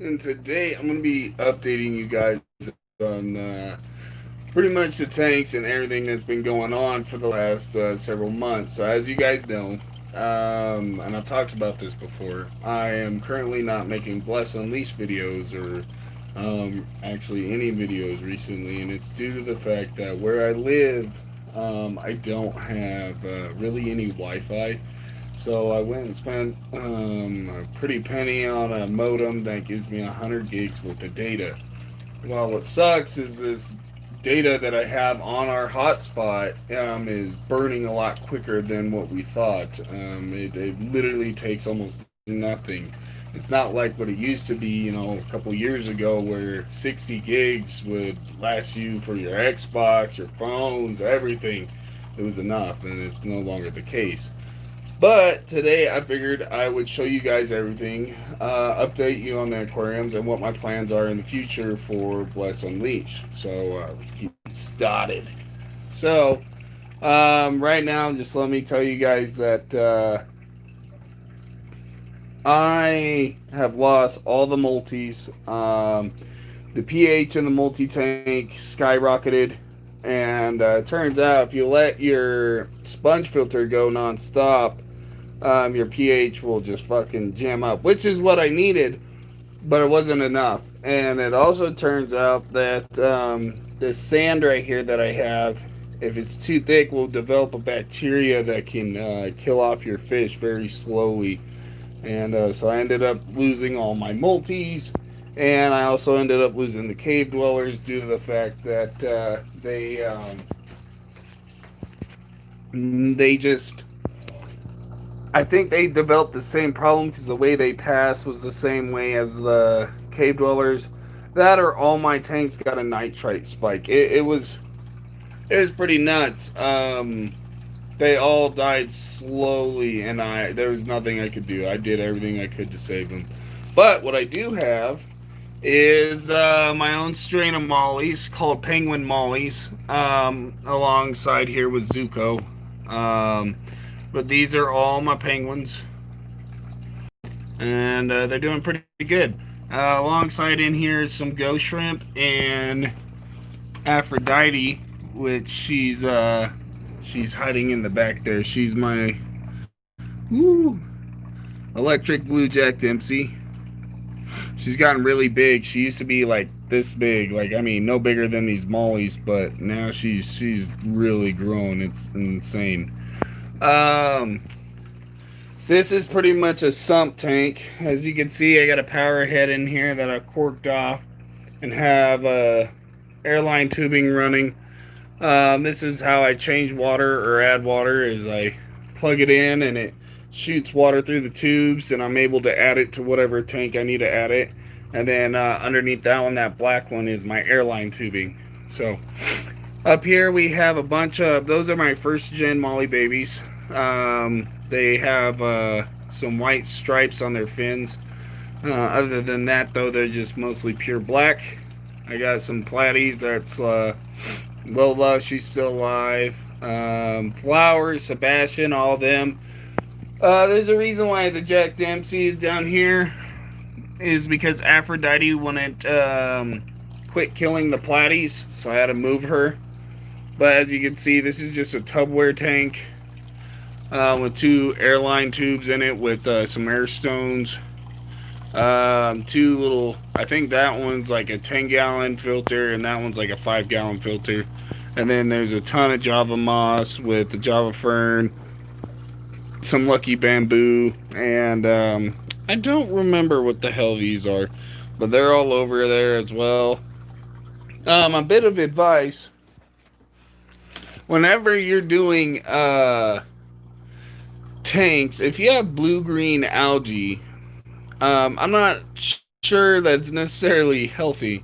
And today I'm going to be updating you guys on pretty much the tanks and everything that's been going on for the last several months. So, as you guys know, and I've talked about this before, I am currently not making Bless Unleashed videos or actually any videos recently, and it's due to the fact that where I live, I don't have really any Wi Fi. So I went and spent a pretty penny on a modem that gives me 100 gigs worth of data. Well, what sucks is this data that I have on our hotspot is burning a lot quicker than what we thought. It literally takes almost nothing. It's not like what it used to be, a couple years ago where 60 gigs would last you for your Xbox, your phones, everything. It was enough, and it's no longer the case. But today I figured I would show you guys everything, update you on the aquariums and what my plans are in the future for Bless Unleashed. So let's get started. So right now, just let me tell you guys that I have lost all the multis. The pH in the multi tank skyrocketed, and it turns out if you let your sponge filter go nonstop, your pH will just fucking jam up, which is what I needed, but it wasn't enough. And it also turns out that this sand right here that I have, if it's too thick, will develop a bacteria that can kill off your fish very slowly. And so I ended up losing all my multis, and I also ended up losing the cave dwellers due to the fact that they just I think they developed the same problem because the way they passed was the same way as the cave dwellers. That or all my tanks got a nitrite spike. It was pretty nuts. They all died slowly, and there was nothing I could do. I did everything I could to save them. But what I do have is my own strain of mollies called Penguin Mollies, alongside here with Zuko. Um, but these are all my penguins, and they're doing pretty good. Alongside in here is some ghost shrimp and Aphrodite, which she's hiding in the back there. She's my woo, electric blue jack Dempsey. She's gotten really big. She used to be like this big, like I mean, no bigger than these mollies, but now she's really grown. It's insane. Um, This is pretty much a sump tank. As you can see, I got a power head in here that I corked off and have airline tubing running. This is how I change water or add water is I plug it in and it shoots water through the tubes, and I'm able to add it to whatever tank I need to add it. And then underneath that one, that black one, is my airline tubing. So up here we have a bunch of, those are my first gen Molly babies. They have some white stripes on their fins. Other than that, though, they're just mostly pure black. I got some platies. That's Lola, she's still alive. Flowers, Sebastian, all of them. There's a reason why the Jack Dempsey is down here, is because Aphrodite wouldn't quit killing the platies, so I had to move her. But as you can see, this is just a tubware tank with two airline tubes in it with some air stones. Two little, I think that one's like a 10-gallon filter and that one's like a 5-gallon filter. And then there's a ton of Java moss with the Java fern, some lucky bamboo, and I don't remember what the hell these are, but they're all over there as well. A bit of advice: whenever you're doing tanks, if you have blue-green algae, I'm not sure that's necessarily healthy,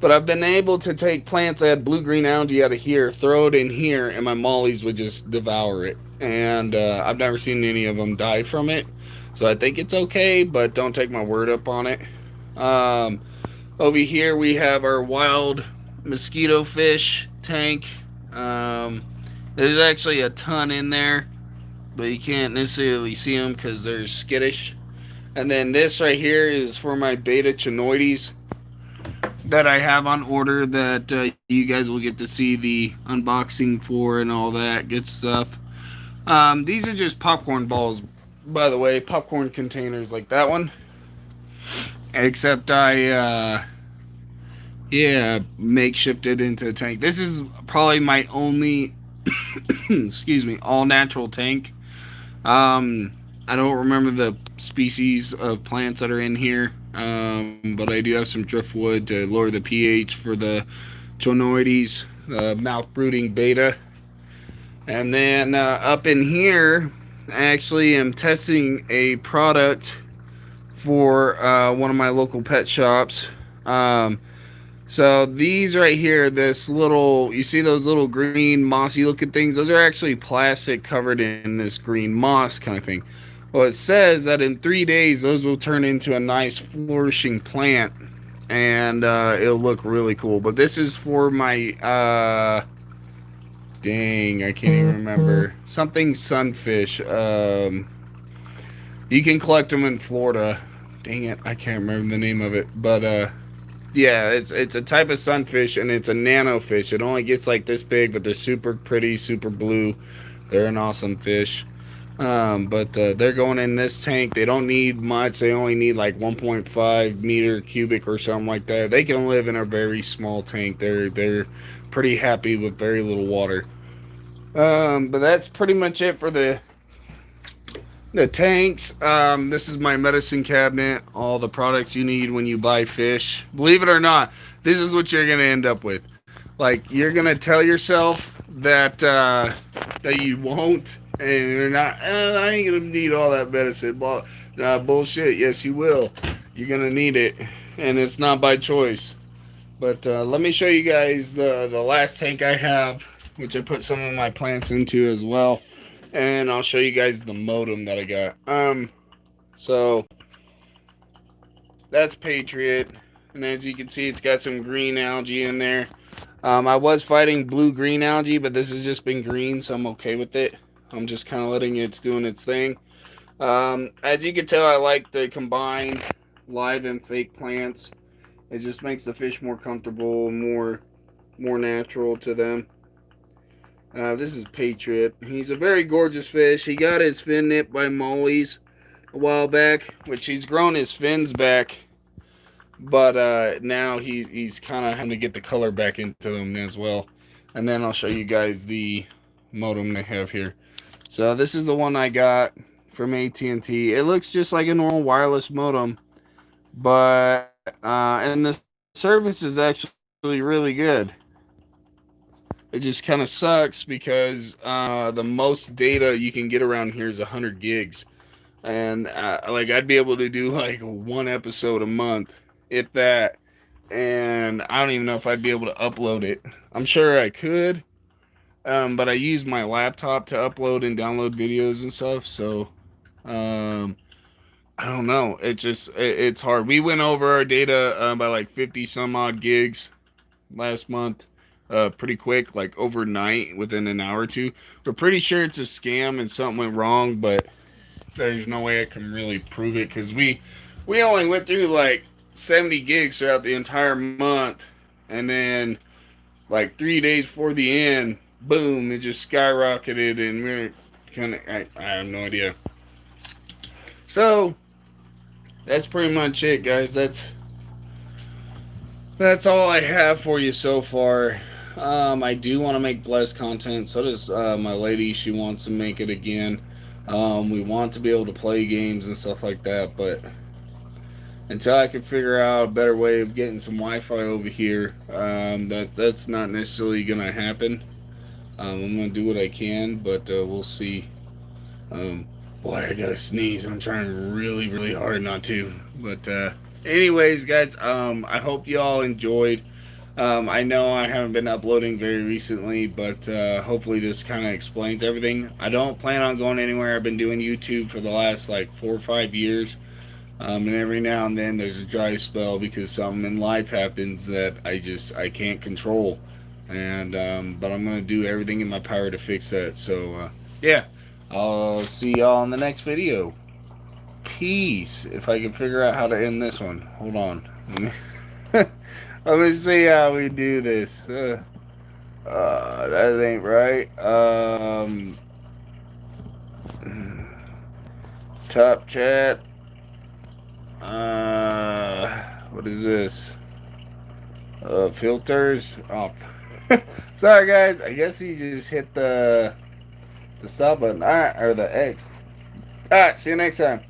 but I've been able to take plants that had blue-green algae out of here, throw it in here, and my mollies would just devour it. And I've never seen any of them die from it, so I think it's okay, but don't take my word up on it. Um, Over here we have our wild mosquito fish tank. There's actually a ton in there, but you can't necessarily see them because they're skittish. And then this right here is for my beta chinoides that I have on order that you guys will get to see the unboxing for and all that good stuff. These are just popcorn balls, by the way, popcorn containers like that one. Except yeah, makeshifted into a tank. This is probably my only, excuse me, all natural tank. Um, I don't remember the species of plants that are in here, but I do have some driftwood to lower the pH for the chonoides, mouth brooding beta. And then up in here, I actually am testing a product for one of my local pet shops. Um, so these right here, this little, you see those little green mossy looking things? Those are actually plastic covered in this green moss kind of thing. Well, it says that in 3 days, those will turn into a nice flourishing plant, and it'll look really cool. But this is for my, dang, I can't even remember. Something sunfish. You can collect them in Florida. Dang it, I can't remember the name of it. But yeah, it's a type of sunfish, and it's a nano fish. It only gets like this big, but they're super pretty, super blue. They're an awesome fish. But they're going in this tank. They don't need much. They only need like 1.5 meter cubic or something like that. They can live in a very small tank. They're pretty happy with very little water. But that's pretty much it for the tanks. This is my medicine cabinet. All the products you need when you buy fish. Believe it or not, this is what you're gonna end up with. Like, you're gonna tell yourself that you won't, and you're not. I ain't gonna need all that medicine. Bullshit. Yes, you will. You're gonna need it, and it's not by choice. But let me show you guys the last tank I have, which I put some of my plants into as well, and I'll show you guys the modem that I got. So that's Patriot, and as you can see, it's got some green algae in there. I was fighting blue-green algae, but this has just been green, so I'm okay with it. I'm just kind of letting it's doing its thing. As you can tell, I like the combined live and fake plants. It just makes the fish more comfortable, more natural to them. This is Patriot. He's a very gorgeous fish. He got his fin nipped by mollies a while back, which he's grown his fins back, but now he's kind of having to get the color back into them as well. And then I'll show you guys the modem they have here. So this is the one I got from AT&T. It looks just like a normal wireless modem, but and the service is actually really good. It just kind of sucks because the most data you can get around here is 100 gigs, and like I'd be able to do like one episode a month, if that, and I don't even know if I'd be able to upload it. I'm sure I could, but I use my laptop to upload and download videos and stuff, so I don't know. It's hard. We went over our data by like 50 some odd gigs last month. Pretty quick, like overnight, within an hour or two. We're pretty sure it's a scam and something went wrong, but there's no way I can really prove it because we only went through like 70 gigs throughout the entire month, and then like 3 days before the end, boom, it just skyrocketed, and we're kind of I have no idea. So that's pretty much it, guys. That's all I have for you so far. I do want to make blessed content. So does my lady. She wants to make it again. We want to be able to play games and stuff like that, but until I can figure out a better way of getting some Wi-Fi over here, that's not necessarily gonna happen. I'm gonna do what I can, but we'll see. Boy, I gotta sneeze. I'm trying really, really hard not to. But anyways, guys, I hope you all enjoyed. I know I haven't been uploading very recently, but hopefully this kind of explains everything. I don't plan on going anywhere. I've been doing YouTube for the last like 4 or 5 years, and every now and then there's a dry spell because something in life happens that I can't control, and but I'm gonna do everything in my power to fix that. So yeah, I'll see y'all in the next video. peace. If I can figure out how to end this one. Hold on. Let me see how we do this. That ain't right. Top chat. What is this? Filters off. Sorry guys. I guess he just hit the stop button. Alright, or the X. Alright, see you next time.